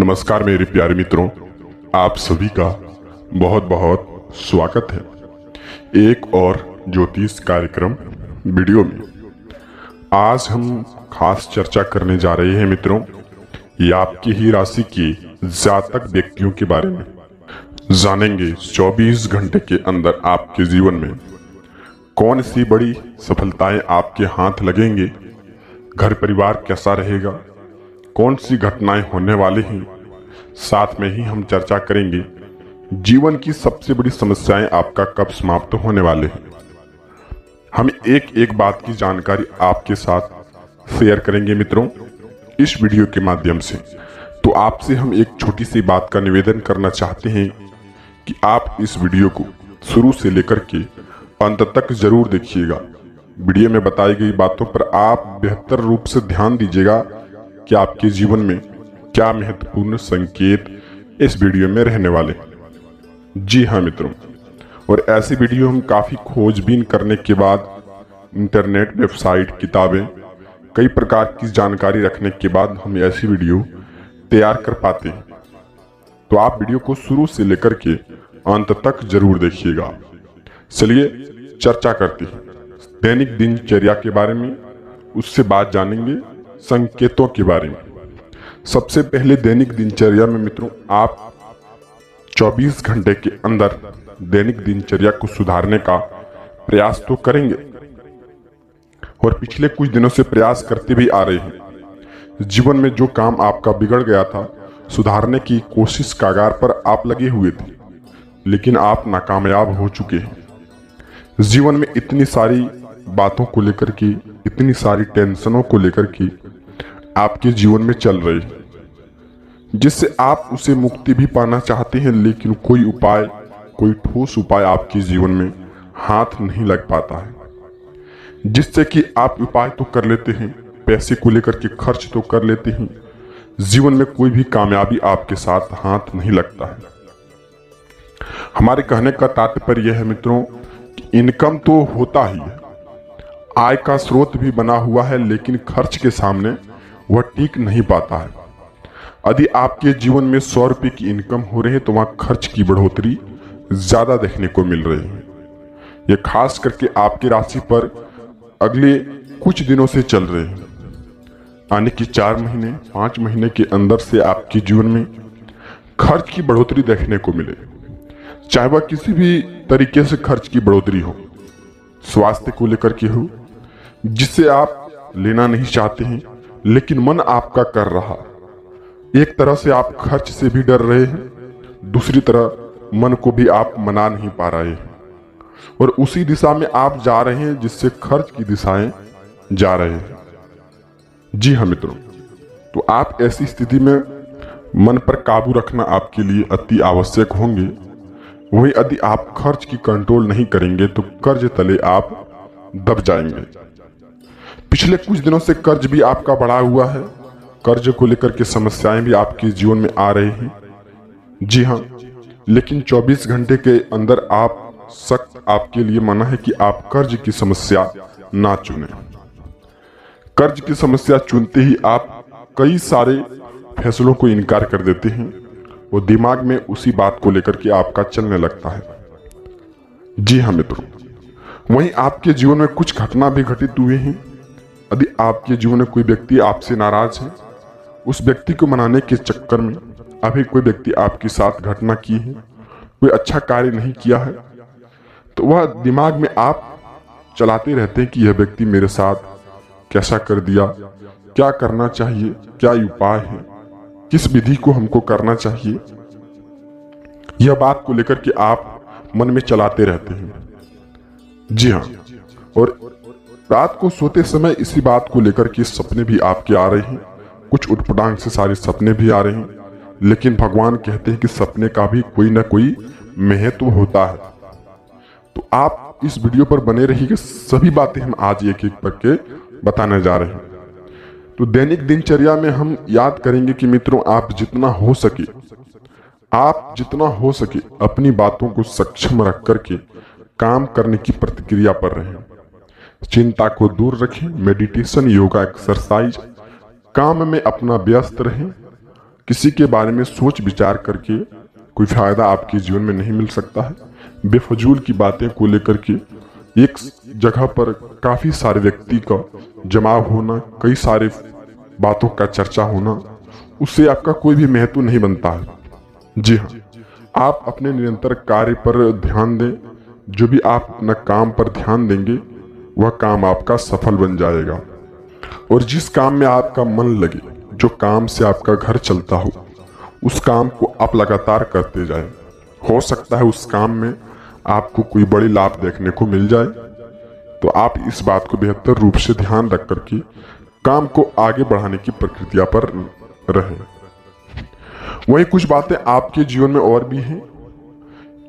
नमस्कार मेरे प्यारे मित्रों, आप सभी का बहुत बहुत स्वागत है एक और ज्योतिष कार्यक्रम वीडियो में। आज हम खास चर्चा करने जा रहे हैं मित्रों, ये आपकी ही राशि के जातक व्यक्तियों के बारे में जानेंगे। 24 घंटे के अंदर आपके जीवन में कौन सी बड़ी सफलताएं आपके हाथ लगेंगे, घर परिवार कैसा रहेगा, कौन सी घटनाएं होने वाली हैं। साथ में ही हम चर्चा करेंगे जीवन की सबसे बड़ी समस्याएं आपका कब समाप्त होने वाले हैं। हम एक एक बात की जानकारी आपके साथ शेयर करेंगे मित्रों इस वीडियो के माध्यम से। तो आपसे हम एक छोटी सी बात का निवेदन करना चाहते हैं कि आप इस वीडियो को शुरू से लेकर के अंत तक जरूर देखिएगा। वीडियो में बताई गई बातों पर आप बेहतर रूप से ध्यान दीजिएगा कि आपके जीवन में क्या महत्वपूर्ण संकेत इस वीडियो में रहने वाले। जी हाँ मित्रों, और ऐसी वीडियो हम काफ़ी खोजबीन करने के बाद इंटरनेट, वेबसाइट, किताबें, कई प्रकार की जानकारी रखने के बाद हम ऐसी वीडियो तैयार कर पाते हैं। तो आप वीडियो को शुरू से लेकर के अंत तक जरूर देखिएगा। चलिए चर्चा करते हैं दैनिक दिनचर्या के बारे में, उससे बात जानेंगे संकेतों के बारे में। सबसे पहले दैनिक दिनचर्या में मित्रों, आप 24 घंटे के अंदर दैनिक दिनचर्या को सुधारने का प्रयास तो करेंगे और पिछले कुछ दिनों से प्रयास करते भी आ रहे हैं। जीवन में जो काम आपका बिगड़ गया था, सुधारने की कोशिश कागार पर आप लगे हुए थे, लेकिन आप नाकामयाब हो चुके हैं। जीवन में इतनी सारी बातों को लेकर के, इतनी सारी टेंशनों को लेकर के आपके जीवन में चल रही है, जिससे आप उसे मुक्ति भी पाना चाहते हैं, लेकिन कोई उपाय, कोई ठोस उपाय आपके जीवन में हाथ नहीं लग पाता है। जिससे कि आप उपाय तो कर लेते हैं, पैसे को लेकर के खर्च तो कर लेते हैं, जीवन में कोई भी कामयाबी आपके साथ हाथ नहीं लगता है। हमारे कहने का तात्पर्य यह है मित्रों कि इनकम तो होता ही है, आय का स्रोत भी बना हुआ है, लेकिन खर्च के सामने वह टिक नहीं पाता है। यदि आपके जीवन में 100 रुपये की इनकम हो रही है तो वहां खर्च की बढ़ोतरी ज्यादा देखने को मिल रही है। यह खास करके आपकी राशि पर अगले कुछ दिनों से चल रहे हैं। आने की 4 महीने 5 महीने के अंदर से आपके जीवन में खर्च की बढ़ोतरी देखने को मिले, चाहे वह किसी भी तरीके से खर्च की बढ़ोतरी हो, स्वास्थ्य को लेकर के हो, जिससे आप लेना नहीं चाहते हैं लेकिन मन आपका कर रहा। एक तरह से आप खर्च से भी डर रहे हैं, दूसरी तरह मन को भी आप मना नहीं पा रहे हैं, और उसी दिशा में आप जा रहे हैं जिससे खर्च की दिशाएं जा रहे हैं। जी हाँ मित्रों, तो आप ऐसी स्थिति में मन पर काबू रखना आपके लिए अति आवश्यक होंगे। वही यदि आप खर्च की कंट्रोल नहीं करेंगे तो कर्ज तले आप दब जाएंगे। पिछले कुछ दिनों से कर्ज भी आपका बढ़ा हुआ है, कर्ज को लेकर के समस्याएं भी आपके जीवन में आ रही हैं। जी हाँ, लेकिन 24 घंटे के अंदर आप सख्त आपके लिए मना है कि आप कर्ज की समस्या ना चुनें। कर्ज की समस्या चुनते ही आप कई सारे फैसलों को इनकार कर देते हैं और दिमाग में उसी बात को लेकर के आपका चलने लगता है। जी हाँ मित्रों, वहीं आपके जीवन में कुछ घटना भी घटित हुए हैं। यदि आपके जीवन में कोई व्यक्ति आपसे नाराज है, उस व्यक्ति को मनाने के चक्कर में अभी कोई व्यक्ति आपके साथ घटना की है, कोई अच्छा कार्य नहीं किया है, तो वह दिमाग में आप चलाते रहते हैं कि यह व्यक्ति मेरे साथ कैसा कर दिया, क्या करना चाहिए, क्या उपाय है, किस विधि को हमको करना चाहिए। यह बात को लेकर के आप मन में चलाते रहते हैं। जी हाँ, और रात को सोते समय इसी बात को लेकर के सपने भी आपके आ रहे हैं, कुछ उटपटांग से सारे सपने भी आ रहे हैं, लेकिन भगवान कहते हैं कि सपने का भी कोई ना कोई महत्व होता है। तो आप इस वीडियो पर बने रहिए, सभी बातें हम आज एक एक करके बताने जा रहे हैं। तो दैनिक दिनचर्या में हम याद करेंगे कि मित्रों, आप जितना हो सके अपनी बातों को सक्षम रख करके काम करने की प्रतिक्रिया पर रहें। चिंता को दूर रखें, मेडिटेशन, योगा, एक्सरसाइज, काम में अपना व्यस्त रहें, किसी के बारे में सोच विचार करके कोई फायदा आपके जीवन में नहीं मिल सकता है। बेफजूल की बातें को लेकर के एक जगह पर काफी सारे व्यक्ति का जमाव होना, कई सारे बातों का चर्चा होना, उससे आपका कोई भी महत्व नहीं बनता है। जी हाँ, आप अपने निरंतर कार्य पर ध्यान दें। जो भी आप अपना काम पर ध्यान देंगे वह काम आपका सफल बन जाएगा। और जिस काम में आपका मन लगे, जो काम से आपका घर चलता हो, उस काम को आप लगातार करते जाएं। हो सकता है उस काम में आपको कोई बड़ी लाभ देखने को मिल जाए। तो आप इस बात को बेहतर रूप से ध्यान रख करके काम को आगे बढ़ाने की प्रक्रिया पर रहें। वहीं कुछ बातें आपके जीवन में और भी हैं।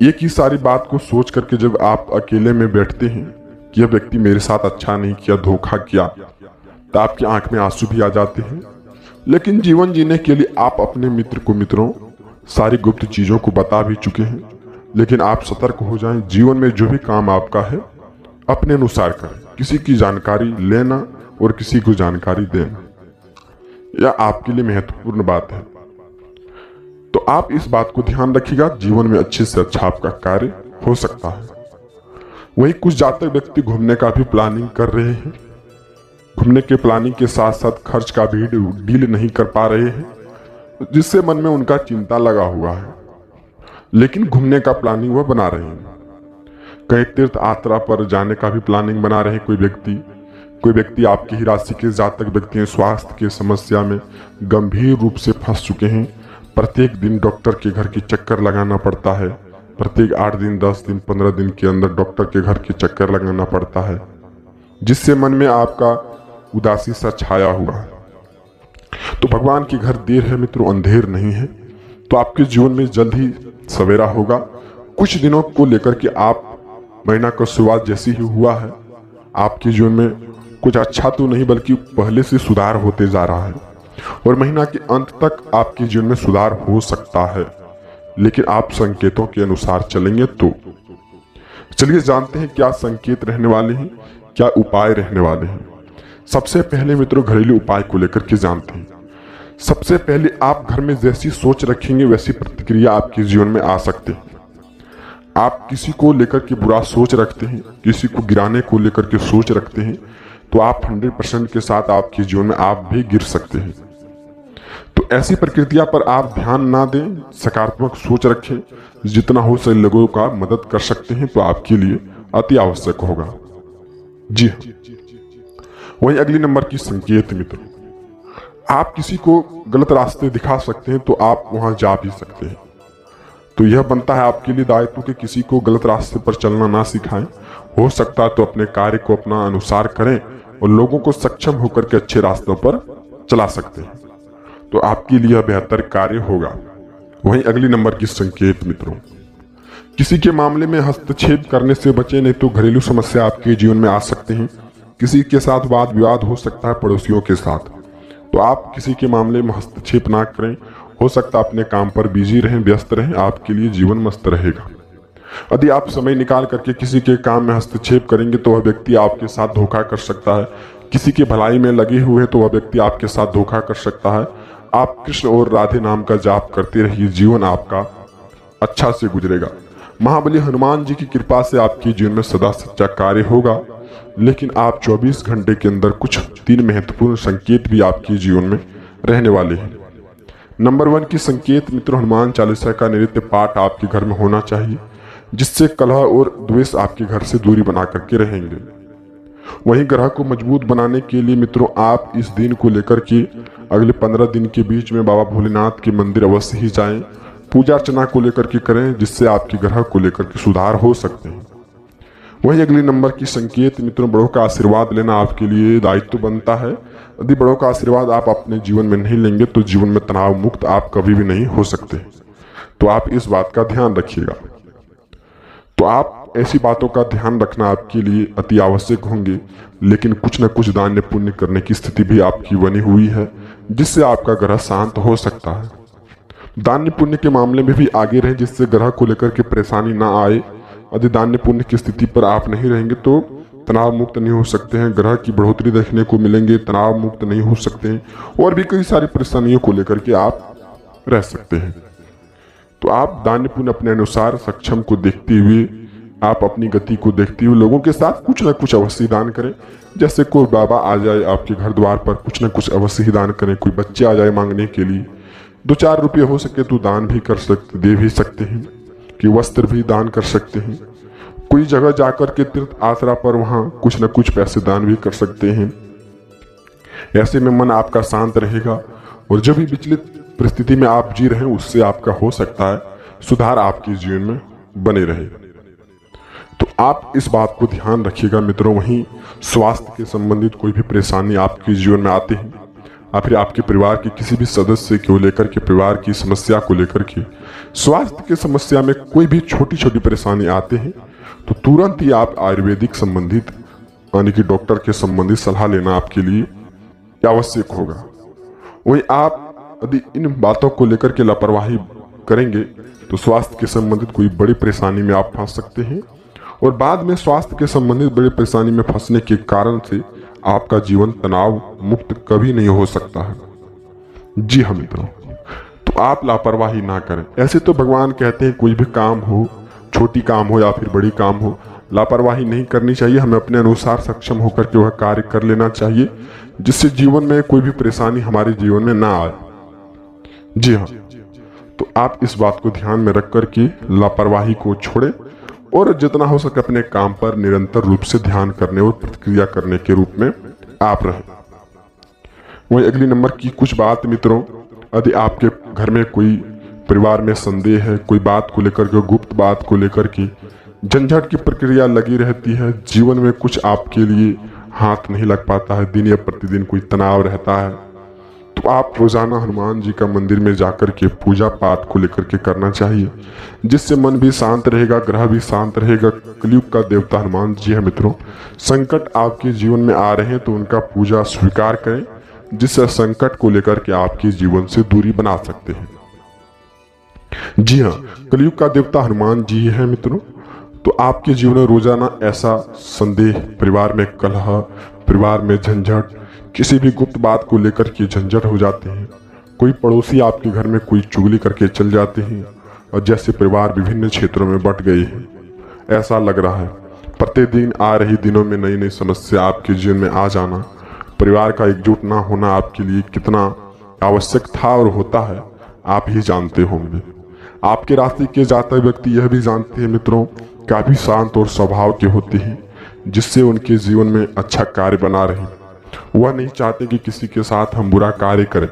एक ही सारी बात को सोच करके जब आप अकेले में बैठते हैं कि यह व्यक्ति मेरे साथ अच्छा नहीं किया, धोखा किया, तो आपकी आंख में आंसू भी आ जाते हैं। लेकिन जीवन जीने के लिए आप अपने मित्रों सारी गुप्त चीजों को बता भी चुके हैं। लेकिन आप सतर्क हो जाएं। जीवन में जो भी काम आपका है अपने अनुसार करें। किसी की जानकारी लेना और किसी को जानकारी देना, यह आपके लिए महत्वपूर्ण बात है। तो आप इस बात को ध्यान रखिएगा। जीवन में अच्छे से अच्छा आपका कार्य हो सकता है। वहीं कुछ जातक व्यक्ति घूमने का भी प्लानिंग कर रहे हैं। घूमने के प्लानिंग के साथ साथ खर्च का भी डील नहीं कर पा रहे हैं, जिससे मन में उनका चिंता लगा हुआ है। लेकिन घूमने का प्लानिंग वह बना रहे हैं। कहीं तीर्थ यात्रा पर जाने का भी प्लानिंग बना रहे हैं। कोई व्यक्ति आपकी ही राशि के जातक व्यक्ति हैं, स्वास्थ्य की समस्या में गंभीर रूप से फंस चुके हैं। प्रत्येक दिन डॉक्टर के घर की चक्कर लगाना पड़ता है। प्रत्येक 8 दिन, 10 दिन, 15 दिन के अंदर डॉक्टर के घर की चक्कर लगाना पड़ता है, जिससे मन में आपका उदासी सा छाया हुआ है। तो भगवान के घर देर है मित्रों, अंधेर नहीं है। तो आपके जीवन में जल्द ही सवेरा होगा। कुछ दिनों को लेकर के आप महीना का शुरुआत जैसी ही हुआ है, आपके जीवन में कुछ अच्छा तो नहीं बल्कि पहले से सुधार होते जा रहा है। और महीना के अंत तक आपके जीवन में सुधार हो सकता है, लेकिन आप संकेतों के अनुसार चलेंगे तो। चलिए जानते हैं क्या संकेत रहने वाले हैं, क्या उपाय रहने वाले हैं। सबसे पहले मित्रों घरेलू उपाय को लेकर के जानते हैं। सबसे पहले आप घर में जैसी सोच रखेंगे वैसी प्रतिक्रिया आपके जीवन में आ सकते हैं। आप किसी को लेकर के बुरा सोच रखते हैं, किसी को गिराने को लेकर के सोच रखते हैं, तो आप 100% के साथ आपके जीवन में आप भी गिर सकते हैं। तो ऐसी प्रक्रिया पर आप ध्यान ना दें, सकारात्मक सोच रखें। जितना हो सके लोगों का मदद कर सकते हैं तो आपके लिए अति आवश्यक होगा। जी हाँ। वहीं अगली नंबर की संकेत मित्रों, आप किसी को गलत रास्ते दिखा सकते हैं तो आप वहां जा भी सकते हैं। तो यह बनता है आपके लिए दायित्व कि किसी को गलत रास्ते पर चलना ना सिखाएं। हो सकता है तो अपने कार्य को अपना अनुसार करें और लोगों को सक्षम होकर के अच्छे रास्तों पर चला सकते हैं। तो आपके लिए बेहतर कार्य होगा। वहीं अगली नंबर की संकेत मित्रों, किसी के मामले में हस्तक्षेप करने से बचें, नहीं तो घरेलू समस्या आपके जीवन में आ सकते हैं। किसी के साथ वाद विवाद हो सकता है, पड़ोसियों के साथ। तो आप किसी के मामले में हस्तक्षेप ना करें। हो सकता है अपने काम पर बिजी रहें, व्यस्त रहें, आपके लिए जीवन मस्त रहेगा। यदि आप समय निकाल करके किसी के काम में हस्तक्षेप करेंगे तो वह व्यक्ति आपके साथ धोखा कर सकता है। किसी के भलाई में लगे हुए हैं तो वह व्यक्ति आपके साथ धोखा कर सकता है। आप कृष्ण और राधे नाम का जाप करते रहिए, जीवन आपका अच्छा से गुजरेगा। महाबली हनुमान जी की कृपा से आपके जीवन में सदा सच्चा कार्य होगा। लेकिन आप 24 घंटे के अंदर कुछ 3 महत्वपूर्ण संकेत भी आपके जीवन में रहने वाले हैं। नंबर 1 की संकेत मित्रों, हनुमान चालीसा का नित्य पाठ आपके घर में होना चाहिए, जिससे कलह और द्वेष आपके घर से दूरी बना करके रहेंगे। वहीं ग्रह को मजबूत बनाने के लिए मित्रों आप इस दिन को लेकर के अगले 15 दिन के बीच में बाबा भोलेनाथ के मंदिर अवश्य ही जाएं। पूजा अर्चना को लेकर के करें, जिससे आपके ग्रह को लेकर के सुधार हो सकते हैं। वहीं अगली नंबर की संकेत मित्रों, बड़ों का आशीर्वाद लेना आपके लिए दायित्व बनता है। यदि बड़ों का आशीर्वाद आप अपने जीवन में नहीं लेंगे तो जीवन में तनाव मुक्त आप कभी भी नहीं हो सकते। तो आप इस बात का ध्यान रखिएगा। तो आप ऐसी बातों का ध्यान रखना आपके लिए अति आवश्यक होंगे। लेकिन कुछ न कुछ दान पुण्य करने की स्थिति भी आपकी बनी हुई है, जिससे आपका ग्रह शांत हो सकता है। दान पुण्य के मामले में भी आगे रहें, जिससे ग्रह को लेकर के परेशानी ना आए। यदि दान पुण्य की स्थिति पर आप नहीं रहेंगे तो तनाव मुक्त नहीं हो सकते हैं, ग्रह की बढ़ोतरी देखने को मिलेंगे, तनाव मुक्त नहीं हो सकते हैं, और भी कई सारी परेशानियों को लेकर के आप रह सकते हैं। तो आप दान पुण्य अपने अनुसार सक्षम को देखते हुए, आप अपनी गति को देखते हुए लोगों के साथ कुछ ना कुछ अवश्य दान करें। जैसे कोई बाबा आ जाए आपके घर द्वार पर, कुछ ना कुछ अवश्य ही दान करें। कोई बच्चे आ जाए मांगने के लिए, 2-4 रुपये हो सके तो दान भी कर सकते, दे भी सकते हैं, कि वस्त्र भी दान कर सकते हैं। कोई जगह जाकर के तीर्थ आसरा पर वहां कुछ न कुछ पैसे दान भी कर सकते हैं। ऐसे में मन आपका शांत रहेगा और जब भी विचलित परिस्थिति में आप जी रहे हैं उससे आपका हो सकता है सुधार आपके जीवन में बने रहे। तो आप इस बात को ध्यान रखिएगा मित्रों। वहीं स्वास्थ्य के संबंधित कोई भी परेशानी आपके जीवन में आते हैं या फिर आपके परिवार के किसी भी सदस्य को लेकर के, परिवार की समस्या को लेकर के, स्वास्थ्य की समस्या में कोई भी छोटी छोटी परेशानी आते हैं तो तुरंत ही आप आयुर्वेदिक संबंधित यानी कि डॉक्टर के संबंधित सलाह लेना आपके लिए आवश्यक होगा। वहीं आप यदि इन बातों को लेकर के लापरवाही करेंगे तो स्वास्थ्य के संबंधित कोई बड़ी परेशानी में आप फंस सकते हैं और बाद में स्वास्थ्य के संबंधित बड़ी परेशानी में फंसने के कारण से आपका जीवन तनाव मुक्त कभी नहीं हो सकता है। जी हाँ मित्रों, तो आप लापरवाही ना करें। ऐसे तो भगवान कहते हैं कोई भी काम हो, छोटी काम हो या फिर बड़ी काम हो, लापरवाही नहीं करनी चाहिए। हमें अपने अनुसार सक्षम होकर के वह कार्य कर लेना चाहिए जिससे जीवन में कोई भी परेशानी हमारे जीवन में ना आए। जी हाँ, तो आप इस बात को ध्यान में रख कर के लापरवाही को छोड़ें और जितना हो सके अपने काम पर निरंतर रूप से ध्यान करने और प्रतिक्रिया करने के रूप में आप रहें। वही अगली नंबर की कुछ बात मित्रों, यदि आपके घर में कोई परिवार में संदेह है, कोई बात को लेकर के, गुप्त बात को लेकर के झंझट की प्रक्रिया लगी रहती है, जीवन में कुछ आपके लिए हाथ नहीं लग पाता है, दिन या प्रतिदिन कोई तनाव रहता है, तो आप रोजाना हनुमान जी का मंदिर में जाकर के पूजा पाठ को लेकर के करना चाहिए, जिससे मन भी शांत रहेगा, ग्रह भी शांत रहेगा। कलयुग का देवता हनुमान जी है मित्रों। संकट आपके जीवन में आ रहे हैं तो उनका पूजा स्वीकार करें, जिससे संकट को लेकर के आपके जीवन से दूरी बना सकते हैं। जी हाँ, कलयुग का देवता हनुमान जी है मित्रों। तो आपके जीवन में रोजाना ऐसा संदेह, परिवार में कलह, परिवार में झंझट, किसी भी गुप्त बात को लेकर के झंझट हो जाते हैं, कोई पड़ोसी आपके घर में कोई चुगली करके चल जाते हैं और जैसे परिवार विभिन्न क्षेत्रों में बंट गए हैं ऐसा लग रहा है। प्रतिदिन आ रही दिनों में नई नई समस्या आपके जीवन में आ जाना, परिवार का एकजुट ना होना आपके लिए कितना आवश्यक था और होता है आप ही जानते होंगे। आपके राशि के जातक व्यक्ति यह भी जानते हैं मित्रों, काफी शांत और स्वभाव के होते हैं, जिससे उनके जीवन में अच्छा कार्य बना रहे। वह नहीं चाहते कि किसी के साथ हम बुरा कार्य करें,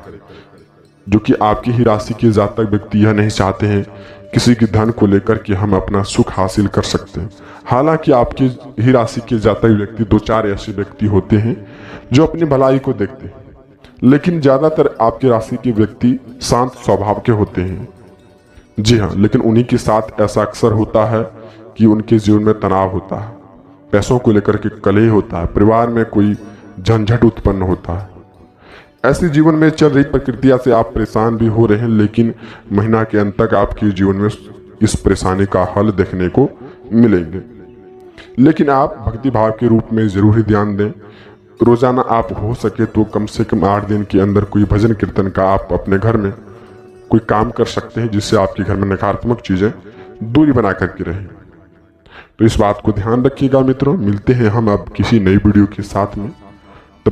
जो कि आपकी ही राशि के जातक व्यक्ति यह नहीं चाहते हैं किसी की धन को लेकर के हम अपना सुख हासिल कर सकते हैं। हालांकि आपकी ही राशि के जातक व्यक्ति 2-4 ऐसे व्यक्ति होते हैं जो अपनी भलाई को देखते हैं, लेकिन ज्यादातर आपकी राशि के व्यक्ति शांत स्वभाव के होते हैं। जी हाँ, लेकिन उन्हीं के साथ ऐसा अक्सर होता है कि उनके जीवन में तनाव होता है, पैसों को लेकर के कलह होता है, परिवार में कोई झंझट उत्पन्न होता है। ऐसे जीवन में चल रही प्रक्रिया से आप परेशान भी हो रहे हैं, लेकिन महीना के अंत तक आपके जीवन में इस परेशानी का हल देखने को मिलेंगे। लेकिन आप भक्ति भाव के रूप में जरूर ही ध्यान दें। रोजाना आप हो सके तो कम से कम 8 दिन के अंदर कोई भजन कीर्तन का आप अपने घर में कोई काम कर सकते हैं, जिससे आपके घर में नकारात्मक चीजें दूरी बना करके रहें। तो इस बात को ध्यान रखिएगा मित्रों। मिलते हैं हम अब किसी नई वीडियो के साथ में।